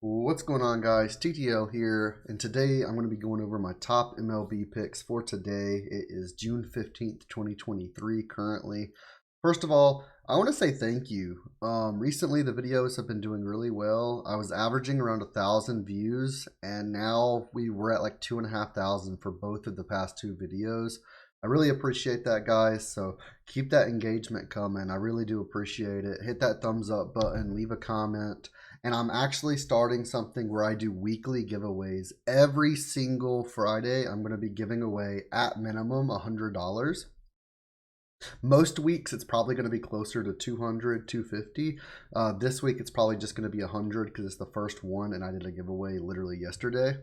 What's going on, guys? TTL here, and today I'm going to be going over my top MLB picks for today. It is June 15th, 2023 currently. First of all, I want to say thank you. Recently the videos have been doing really well. I was averaging around 1,000 views, and now we were at like 2,500 for both of the past two videos. I really appreciate that, guys, so keep that engagement coming. I really do appreciate it. Hit that thumbs up button, leave a comment. And I'm actually starting something where I do weekly giveaways. Every single Friday, I'm going to be giving away at minimum $100. Most weeks, it's probably going to be closer to 200, 250. This week, it's probably just going to be 100 because it's the first one, and I did a giveaway literally yesterday.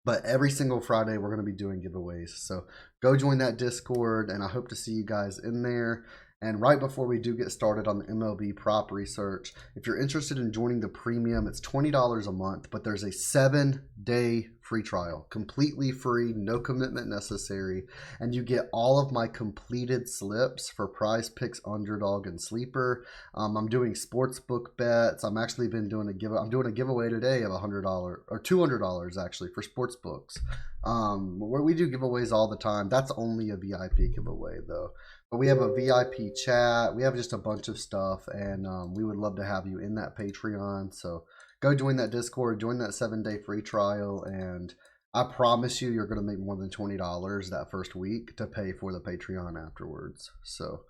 But every single Friday, we're going to be doing giveaways. So go join that Discord, and I hope to see you guys in there. And right before we do get started on the MLB prop research, if you're interested in joining the premium, it's $20 a month, but there's a 7-day free trial, completely free, no commitment necessary. And you get all of my completed slips for PrizePicks, Underdog, and Sleeper. I'm doing sportsbook bets. I'm actually been doing I'm doing a giveaway today of $100 or $200 actually for sportsbooks. Where we do giveaways all the time. That's only a VIP giveaway though. But we have a VIP chat. We have just a bunch of stuff, and we would love to have you in that Patreon. So go join that Discord, join that 7-day free trial, and I promise you're going to make more than $20 that first week to pay for the Patreon afterwards. So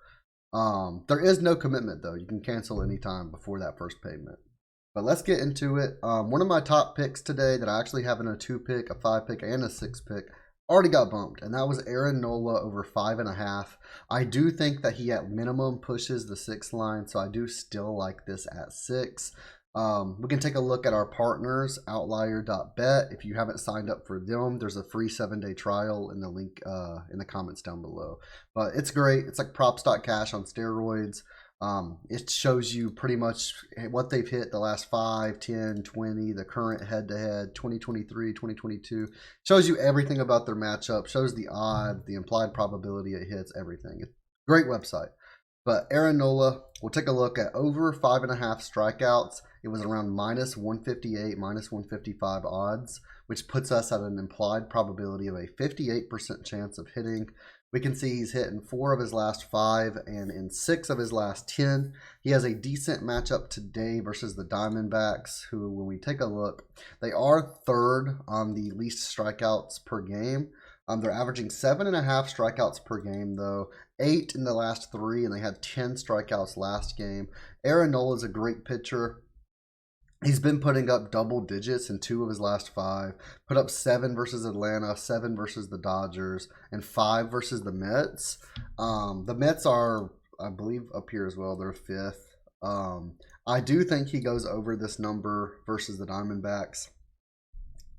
there is no commitment, though. You can cancel anytime before that first payment. But let's get into it. One of my top picks today that I actually have in a 2-pick, a 5-pick, and a 6-pick already got bumped, and that was Aaron Nola over 5.5. I do think that he at minimum pushes the 6 line, so I do still like this at 6. We can take a look at our partners, Outlier.bet. If you haven't signed up for them, there's a free 7-day trial in the link in the comments down below. But it's great. It's like props.cash on steroids. It shows you pretty much what they've hit the last 5, 10, 20, the current head-to-head, 2023, 2022. Shows you everything about their matchup, shows the odds, the implied probability it hits, everything. It's a great website. But Aaron Nola, we'll take a look at over 5.5 strikeouts. It was around minus 158, minus 155 odds, which puts us at an implied probability of a 58% chance of hitting. We can see he's hit in 4 of his last 5 and in 6 of his last 10. He has a decent matchup today versus the Diamondbacks, who, when we take a look, they are third on the least strikeouts per game. They're averaging 7.5 strikeouts per game, though, 8 in the last 3, and they had 10 strikeouts last game. Aaron Nola is a great pitcher. He's been putting up double digits in 2 of his last 5. Put up 7 versus Atlanta, 7 versus the Dodgers, and 5 versus the Mets. The Mets are, I believe, up here as well. They're 5th. I do think he goes over this number versus the Diamondbacks.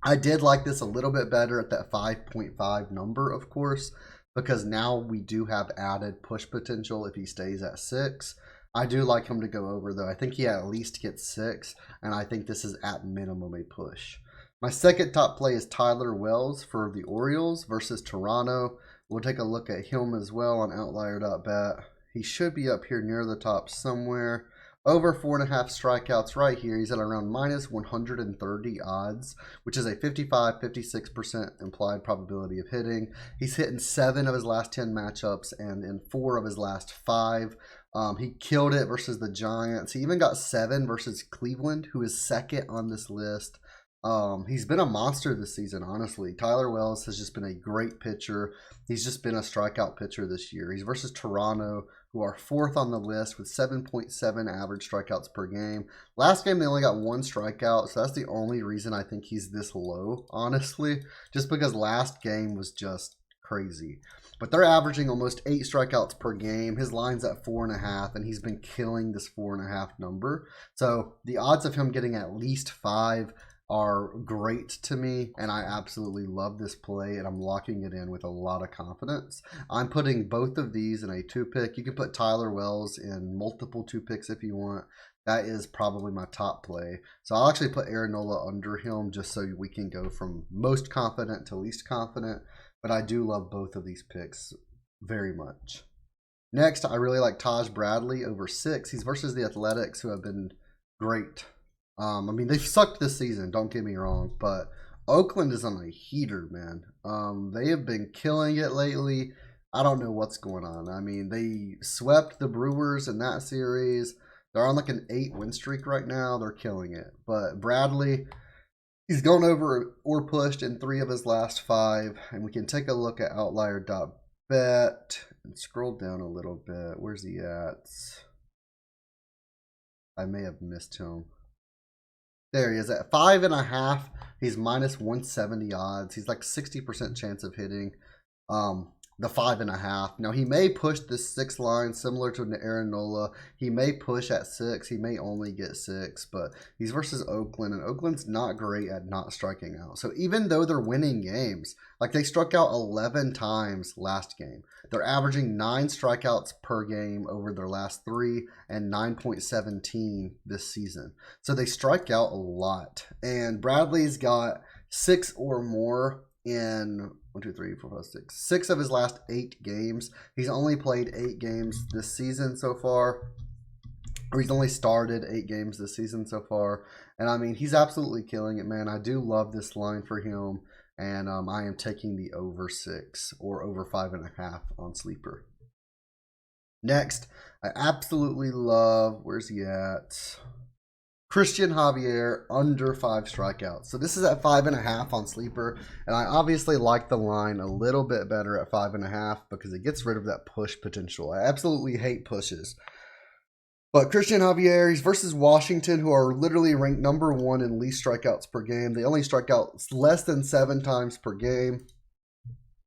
I did like this a little bit better at that 5.5 number, of course, because now we do have added push potential if he stays at 6. I do like him to go over, though. I think he at least gets 6, and I think this is at minimum a push. My second top play is Tyler Wells for the Orioles versus Toronto. We'll take a look at him as well on Outlier.bet. He should be up here near the top somewhere. Over 4.5 strikeouts right here. He's at around minus 130 odds, which is a 55-56% implied probability of hitting. He's hit in 7 of his last 10 matchups and in 4 of his last 5. He killed it versus the Giants. He even got 7 versus Cleveland, who is second on this list. He's been a monster this season, honestly. Tyler Wells has just been a great pitcher. He's just been a strikeout pitcher this year. He's versus Toronto, who are 4th on the list with 7.7 average strikeouts per game. Last game, they only got 1 strikeout, so that's the only reason I think he's this low, honestly, just because last game was just crazy. But they're averaging almost 8 strikeouts per game. His line's at 4.5, and he's been killing this 4.5 number. So the odds of him getting at least 5 are great to me, and I absolutely love this play, and I'm locking it in with a lot of confidence. I'm putting both of these in a 2-pick. You can put Tyler Wells in multiple 2-picks if you want. That is probably my top play. So I'll actually put Aaron Nola under him just so we can go from most confident to least confident. But I do love both of these picks very much. Next, I really like Taj Bradley over 6. He's versus the Athletics, who have been great I mean, they've sucked this season, don't get me wrong, but Oakland is on a heater, man. They have been killing it lately. I don't know what's going on. I mean, they swept the Brewers in that series. They're on like an 8-win streak right now. They're killing it. But Bradley, he's gone over or pushed in 3 of his last 5. And we can take a look at outlier.bet and scroll down a little bit. Where's he at? I may have missed him. There he is at 5.5. He's minus 170 odds. He's like 60% chance of hitting the 5.5. Now he may push this 6 line similar to an Aaron Nola. He may push at 6. He may only get 6, but he's versus Oakland, and Oakland's not great at not striking out. So even though they're winning games, like they struck out 11 times last game, they're averaging 9 strikeouts per game over their last 3 and 9.17 this season. So they strike out a lot. And Bradley's got 6 or more in 6 of his last 8 games. He's only played 8 games this season so far. Or he's only started 8 games this season so far. And I mean, he's absolutely killing it, man. I do love this line for him. And I am taking the over 6 or over 5.5 on Sleeper. Next, I absolutely love, where's he at? Christian Javier under 5 strikeouts. So this is at 5.5 on Sleeper. And I obviously like the line a little bit better at 5.5 because it gets rid of that push potential. I absolutely hate pushes. But Christian Javier, he's versus Washington, who are literally ranked #1 in least strikeouts per game. They only strike out less than 7 times per game.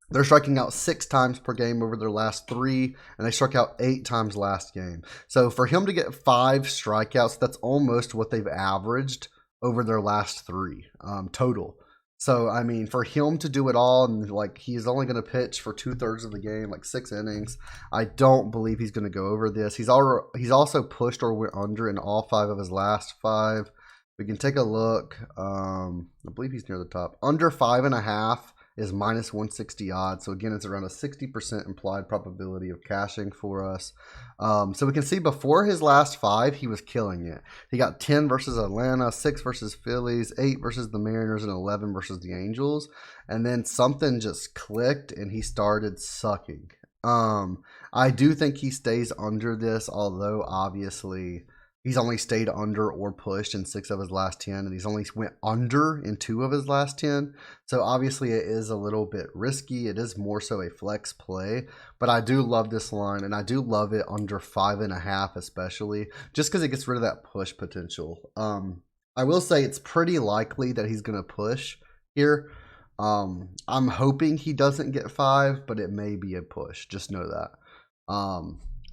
They're striking out 6 times per game over their last 3, and they struck out 8 times last game. So for him to get 5 strikeouts, that's almost what they've averaged over their last 3 total. So, I mean, for him to do it all, and like he's only going to pitch for 2/3 of the game, like 6 innings, I don't believe he's going to go over this. He's also pushed or went under in all 5 of his last 5. We can take a look. I believe he's near the top. Under 5.5 is minus 160 odds. So again, it's around a 60% implied probability of cashing for us. So we can see before his last 5, he was killing it. He got 10 versus Atlanta, 6 versus Phillies, 8 versus the Mariners, and 11 versus the Angels. And then something just clicked and he started sucking. I do think he stays under this, although obviously he's only stayed under or pushed in 6 of his last 10, and he's only went under in 2 of his last 10. So obviously it is a little bit risky. It is more so a flex play, but I do love this line, and I do love it under 5.5 especially, just because it gets rid of that push potential. I will say it's pretty likely that he's going to push here. I'm hoping he doesn't get 5, but it may be a push. Just know that.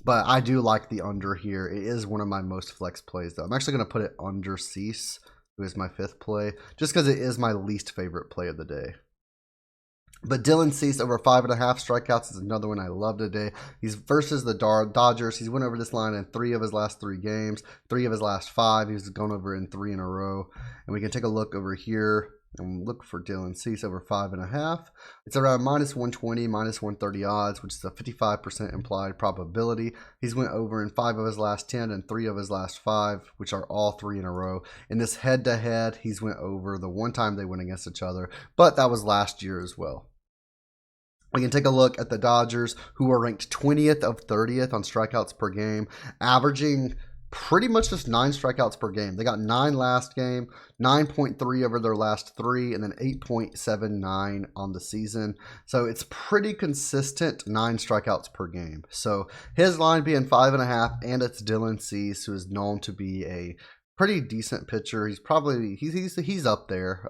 But I do like the under here. It is one of my most flex plays, though. I'm actually going to put it under Cease, who is my 5th play, just because it is my least favorite play of the day. But Dylan Cease over 5.5 strikeouts is another one I love today. He's versus the Dodgers. He's went over this line in 3 of his last 3 games, 3 of his last 5. He's gone over in 3 in a row. And we can take a look over here and look for Dylan Cease over 5.5. It's around minus 120, minus 130 odds, which is a 55% implied probability. He's went over in 5 of his last 10 and 3 of his last 5, which are all 3 in a row. In this head-to-head, he's went over the one time they went against each other, but that was last year as well. We can take a look at the Dodgers, who are ranked 20th of 30th on strikeouts per game, averaging pretty much just 9 strikeouts per game. They got 9 last game, 9.3 over their last 3, and then 8.79 on the season. So it's pretty consistent 9 strikeouts per game. So his line being 5.5, and it's Dylan Cease, who is known to be a pretty decent pitcher. He's probably he's up there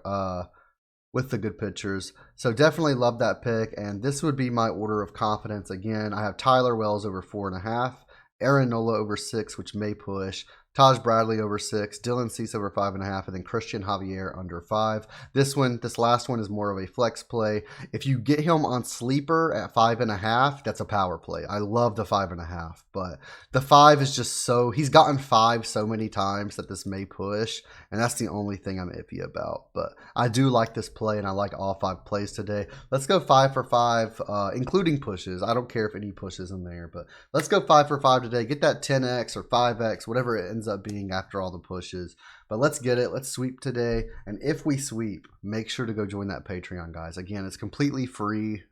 with the good pitchers. So definitely love that pick. And this would be my order of confidence. Again, I have Tyler Wells over 4.5. Aaron Nola over 6, which may push. Taj Bradley over 6, Dylan Cease over 5.5, and then Christian Javier under 5. This last one is more of a flex play. If you get him on Sleeper at 5.5, that's a power play. I love the 5.5, but the 5 is just so, he's gotten 5 so many times that this may push, and that's the only thing I'm iffy about. But I do like this play, and I like all 5 plays today. Let's go 5 for 5, including pushes. I don't care if any pushes in there, but let's go 5 for 5 today. Get that 10x or 5x, whatever it ends ends up being after all the pushes. But let's get it. Let's sweep today. And if we sweep, make sure to go join that Patreon, guys. Again, it's completely free.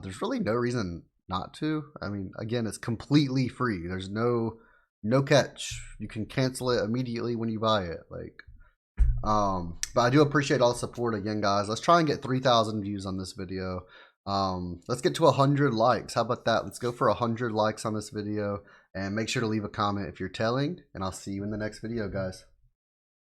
There's really no reason not to. I mean, again, it's completely free. There's no catch. You can cancel it immediately when you buy it. But I do appreciate all the support again, guys. Let's try and get 3,000 views on this video. Let's get to 100 likes. How about that? Let's go for 100 likes on this video, and make sure to leave a comment if you're telling, and I'll see you in the next video, guys.